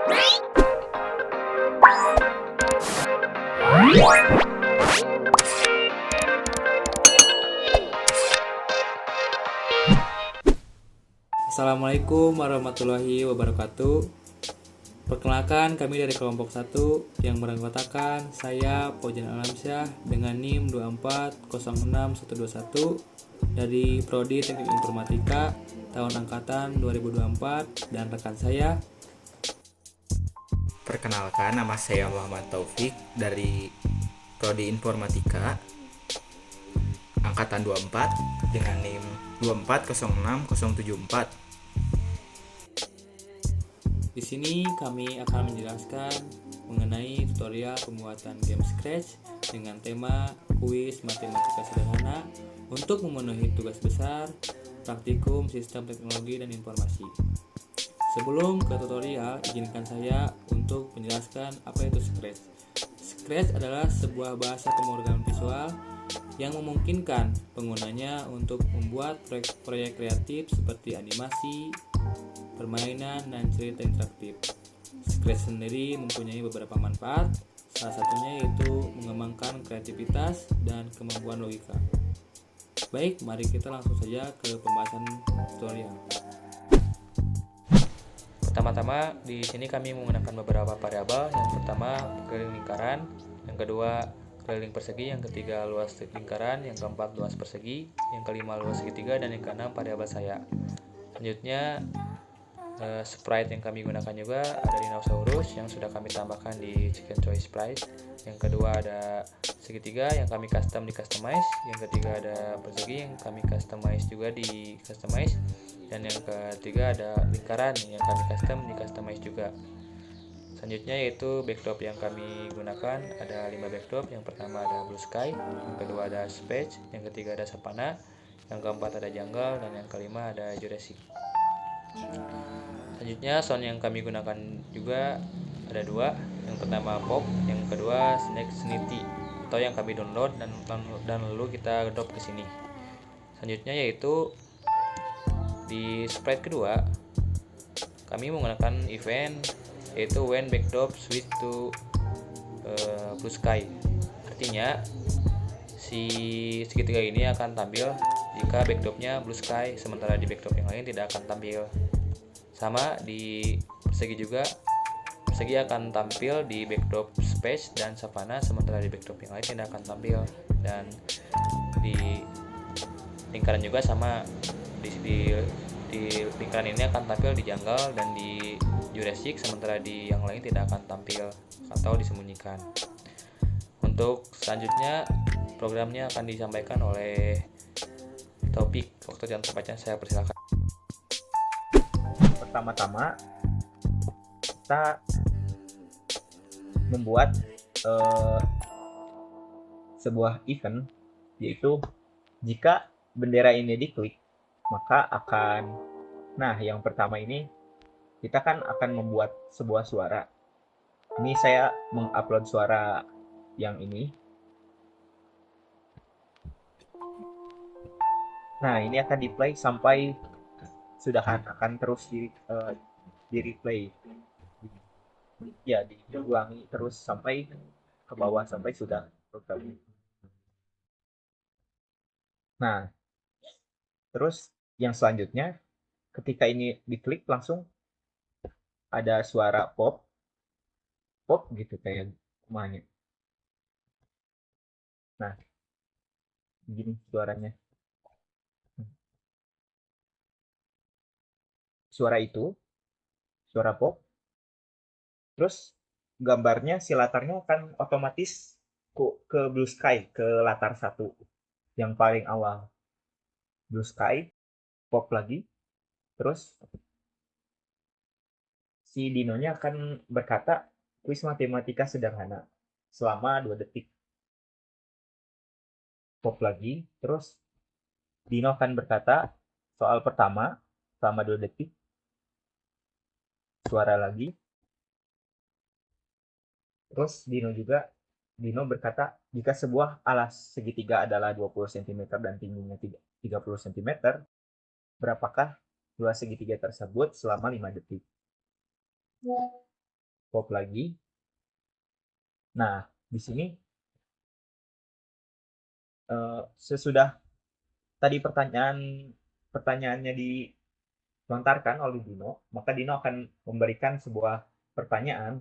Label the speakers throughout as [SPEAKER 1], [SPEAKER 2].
[SPEAKER 1] Assalamualaikum warahmatullahi wabarakatuh. Perkenalkan, kami dari kelompok 1 yang beranggotakan saya Pojan Alamsyah dengan NIM 2406121 dari Prodi Teknik Informatika tahun angkatan 2024 dan rekan saya.
[SPEAKER 2] Perkenalkan, nama saya Muhammad Taufik dari Prodi Informatika angkatan 24 dengan NIM 2406074.
[SPEAKER 1] Di sini kami akan menjelaskan mengenai tutorial pembuatan game Scratch dengan tema kuis matematika sederhana untuk memenuhi tugas besar praktikum sistem teknologi dan informasi. Sebelum ke tutorial, izinkan saya untuk menjelaskan apa itu Scratch. Scratch adalah sebuah bahasa pemrograman visual yang memungkinkan penggunanya untuk membuat proyek kreatif seperti animasi, permainan, dan cerita interaktif. Scratch sendiri mempunyai beberapa manfaat, salah satunya yaitu mengembangkan kreativitas dan kemampuan logika. Baik, mari kita langsung saja ke pembahasan tutorial. Pertama-tama, di sini kami menggunakan beberapa variabel. Yang pertama, keliling lingkaran, yang kedua, keliling persegi, yang ketiga, luas lingkaran, yang keempat, luas persegi, yang kelima, luas segitiga, dan yang keenam, variabel saya. Selanjutnya, sprite yang kami gunakan juga ada dinosaurus yang sudah kami tambahkan di chicken choice sprite. Yang kedua ada segitiga yang kami di customize. Yang ketiga ada persegi yang kami juga di customize. Dan yang ketiga ada lingkaran yang kami di customize juga. Selanjutnya yaitu backdrop yang kami gunakan, ada 5 backdrop. Yang pertama ada blue sky, yang kedua ada space, yang ketiga ada savannah, yang keempat ada jungle, dan yang kelima ada Jurassic. Selanjutnya sound yang kami gunakan juga ada 2. Yang pertama pop, yang kedua snake snitty atau yang kami download dan lalu kita drop ke sini. Selanjutnya yaitu di sprite kedua kami menggunakan event yaitu when backdrop switch to blue sky. Artinya si segitiga ini akan tampil jika backdropnya blue sky, sementara di backdrop yang lain tidak akan tampil. Sama di persegi juga, persegi akan tampil di backdrop space dan savannah, sementara di backdrop yang lain tidak akan tampil. Dan di lingkaran juga sama, di lingkaran ini akan tampil di jungle dan di Jurassic, sementara di yang lain tidak akan tampil atau disembunyikan. Untuk selanjutnya programnya akan disampaikan oleh Taufik. Waktu dan tempatnya saya persilakan.
[SPEAKER 3] Pertama-tama kita membuat sebuah event, yaitu jika bendera ini diklik maka yang pertama ini kita kan akan membuat sebuah suara. Ini saya mengupload suara yang ini. Nah, ini akan di play sampai sudah akan terus di replay, ya, diulangi terus sampai ke bawah sampai sudah program. Nah, terus yang selanjutnya ketika ini diklik langsung ada suara pop gitu kayak kumanya. Nah, begini suaranya. Suara pop. Terus gambarnya si latarnya akan otomatis ke blue sky, ke latar 1 yang paling awal. Blue sky, pop lagi. Terus si dinonya akan berkata kuis matematika sederhana selama 2 detik. Pop lagi, terus dino akan berkata soal pertama selama 2 detik. Suara lagi. Terus Dino berkata, jika sebuah alas segitiga adalah 20 cm dan tingginya 30 cm, berapakah luas segitiga tersebut selama 5 detik? pop lagi. Nah, di sini sesudah tadi pertanyaannya dilontarkan oleh Dino, maka Dino akan memberikan sebuah pertanyaan,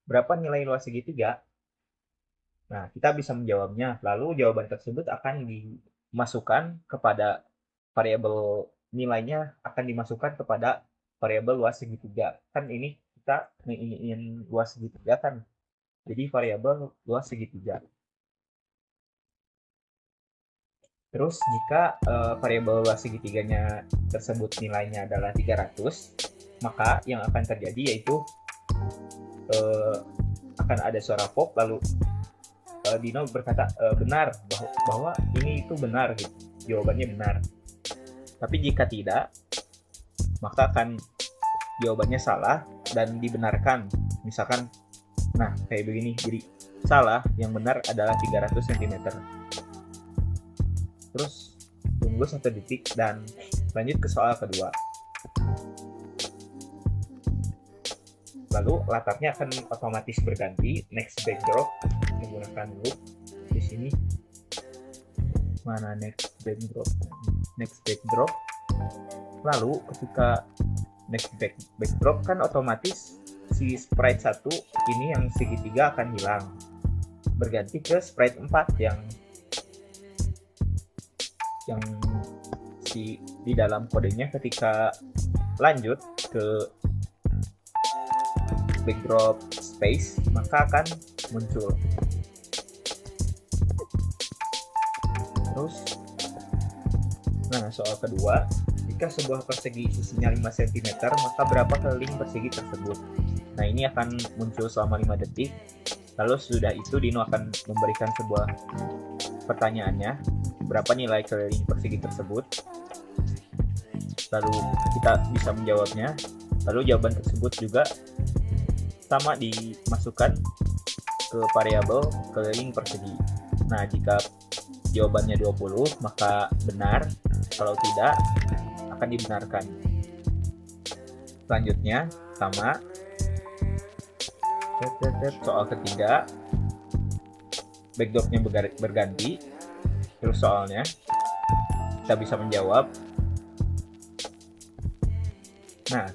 [SPEAKER 3] berapa nilai luas segitiga? Nah, kita bisa menjawabnya. Lalu jawaban tersebut akan dimasukkan kepada variabel, nilainya akan dimasukkan kepada variabel luas segitiga. Kan ini kita ingin luas segitiga kan. Jadi variabel luas segitiga. Terus jika variabel luas segitiganya tersebut nilainya adalah 300, maka yang akan terjadi yaitu akan ada suara pop, lalu Dino berkata benar, bahwa ini itu benar gitu. Jawabannya benar. Tapi jika tidak, maka akan jawabannya salah dan dibenarkan. Misalkan, nah kayak begini, jadi salah, yang benar adalah 300 cm. Terus tunggu 1 detik dan lanjut ke soal kedua. Lalu latarnya akan otomatis berganti, next backdrop menggunakan loop. Di sini mana next backdrop. Lalu ketika next backdrop kan otomatis si sprite 1 ini yang segitiga akan hilang, berganti ke sprite 4 yang di dalam kodenya ketika lanjut ke backdrop space maka akan muncul. Terus nah soal kedua, jika sebuah persegi sisinya 5 cm maka berapa keliling persegi tersebut? Nah ini akan muncul selama 5 detik. Lalu sudah itu Dino akan memberikan sebuah pertanyaannya, berapa nilai keliling persegi tersebut, lalu kita bisa menjawabnya. Lalu jawaban tersebut juga sama dimasukkan ke variabel keliling persegi. Nah jika jawabannya 20 maka benar, kalau tidak akan dibenarkan. Selanjutnya sama soal ketiga, backdropnya berganti. Terus soalnya kita bisa menjawab. Nah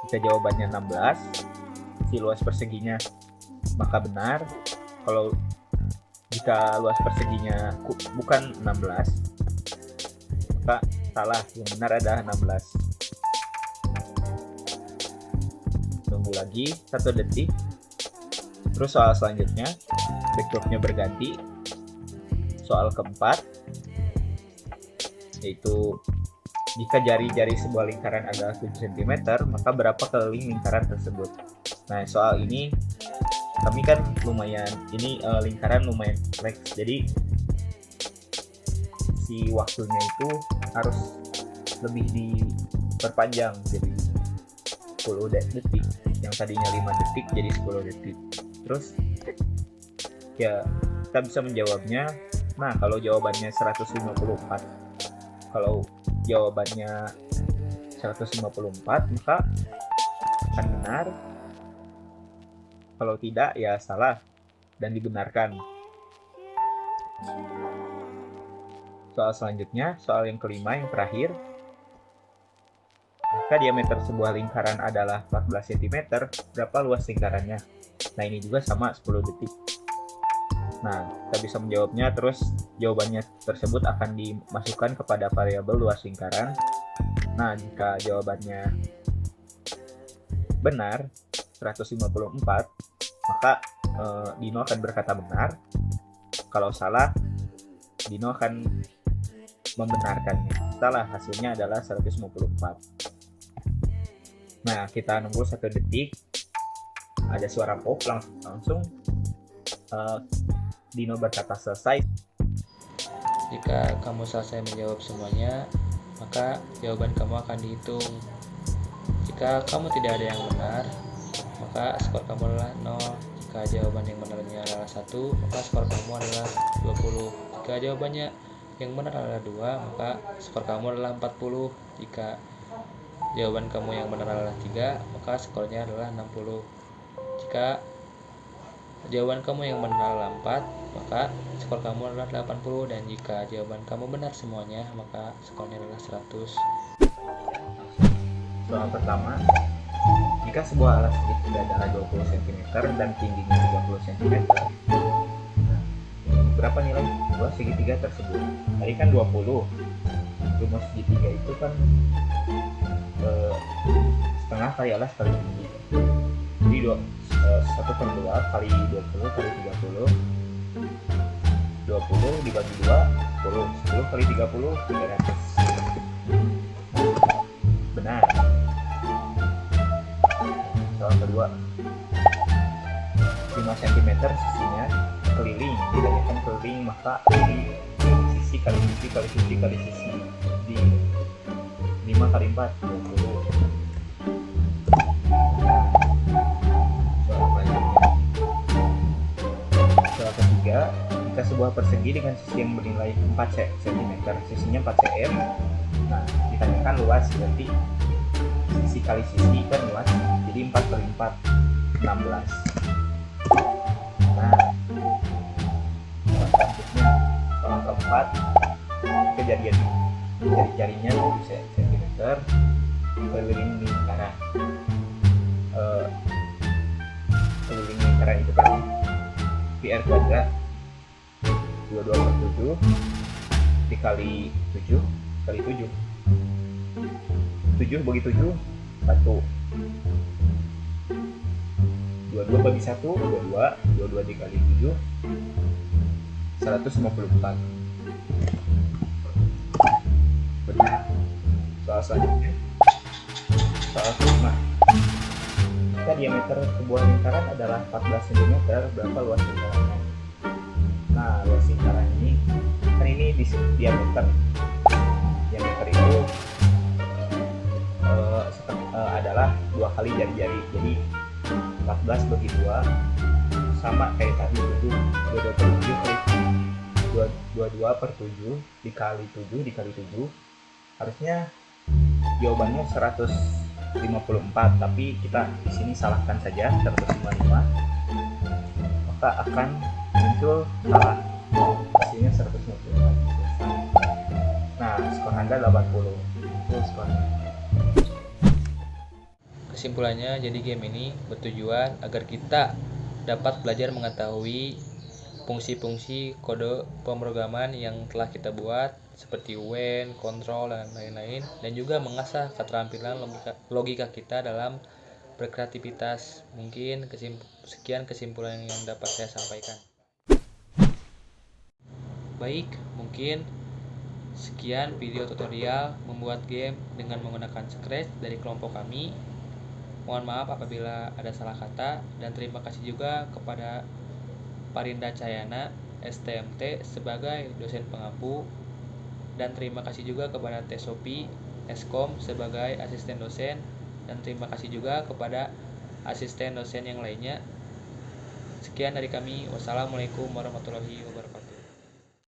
[SPEAKER 3] jika jawabannya 16, si luas perseginya maka benar. Kalau jika luas perseginya bukan 16 maka salah, yang benar adalah 16. Tunggu lagi 1 detik. Terus soal selanjutnya, backdropnya berganti. Soal keempat, yaitu jika jari-jari sebuah lingkaran adalah 7 cm, maka berapa keliling lingkaran tersebut? Nah, soal ini kami kan lumayan, ini lingkaran lumayan kompleks, jadi si waktunya itu harus lebih diperpanjang jadi 10 detik. Yang tadinya 5 detik jadi 10 detik. Terus ya kita bisa menjawabnya. Nah, kalau jawabannya 154, kalau jawabannya 154 maka akan benar, kalau tidak ya salah dan dibenarkan. Soal selanjutnya, soal yang kelima, yang terakhir, jika diameter sebuah lingkaran adalah 14 cm, berapa luas lingkarannya? Nah ini juga sama 10 detik. Nah, kita bisa menjawabnya, terus jawabannya tersebut akan dimasukkan kepada variabel luas lingkaran. Nah, jika jawabannya benar, 154, maka Dino akan berkata benar. Kalau salah, Dino akan membenarkannya. Salah, hasilnya adalah 154. Nah, kita nunggu 1 detik. Ada suara pop, langsung Dino berkata selesai.
[SPEAKER 1] Jika kamu selesai menjawab semuanya, maka jawaban kamu akan dihitung. Jika kamu tidak ada yang benar, maka skor kamu adalah 0. Jika jawaban yang benarnya adalah 1, maka skor kamu adalah 20. Jika jawabannya yang benar adalah 2, maka skor kamu adalah 40. Jika jawaban kamu yang benar adalah 3, maka skornya adalah 60. Jika jawaban kamu yang benar adalah 4, maka skor kamu adalah 80. Dan jika jawaban kamu benar semuanya, maka skornya adalah 100.
[SPEAKER 3] Soal pertama, jika sebuah alas segitiga adalah 20 cm dan tingginya 30 cm, berapa nilai dua segitiga tersebut? Tadi kan 20. Rumus segitiga itu kan setengah kali alas kali tinggi. Jadi 1/2 kali 20 kali 30, 20 dibagi 2, 10. 10 kali 30, 300. Benar. Soal kedua, 5 cm sisinya keliling, ditanyakan keliling, maka di sisi kali sisi kali sisi kali sisi, di 5 kali 4, 20. Soal selanjutnya, soal ketiga, jika sebuah persegi dengan sisi yang bernilai 4 cm, sisinya 4 cm, nah ditanyakan luas, berarti sisi kali sisi kan luas, jadi 4 kali 4, 16. Nah, selanjutnya soal keempat, jari-jarinya 7 cm keliling lingkaran. Keliling lingkaran itu kan PR kuadrat 22/7 dikali 7 kali 7. 7 bagi 7, 1. 22 bagi 1, 22. 22 dikali 7, 154. Benar. Soal selanjutnya, soal kelima, jika diameter sebuah lingkaran adalah 14 cm, berapa luas lingkarannya? Nah, luas lingkaran ini kan ini diameter. Diameter itu adalah 2 kali jari-jari, jadi 14 bagi 2 sama kayak tadi, 22/7 dikali 7 dikali 7, harusnya jawabannya 154, tapi kita di sini salahkan saja 155, maka akan muncul salah, hasilnya 154. Nah, skor Anda 80, itu skornya.
[SPEAKER 1] Kesimpulannya, jadi game ini bertujuan agar kita dapat belajar mengetahui fungsi-fungsi kode pemrograman yang telah kita buat seperti when, control, dan lain-lain, dan juga mengasah keterampilan logika kita dalam berkreativitas. Mungkin sekian kesimpulan yang dapat saya sampaikan. Baik, mungkin sekian video tutorial membuat game dengan menggunakan Scratch dari kelompok kami. Mohon maaf apabila ada salah kata, dan terima kasih juga kepada Parinda Cahyana, STMT, sebagai dosen pengampu, dan terima kasih juga kepada Tesopi, Eskom, sebagai asisten dosen, dan terima kasih juga kepada asisten dosen yang lainnya. Sekian dari kami. Wassalamualaikum warahmatullahi wabarakatuh.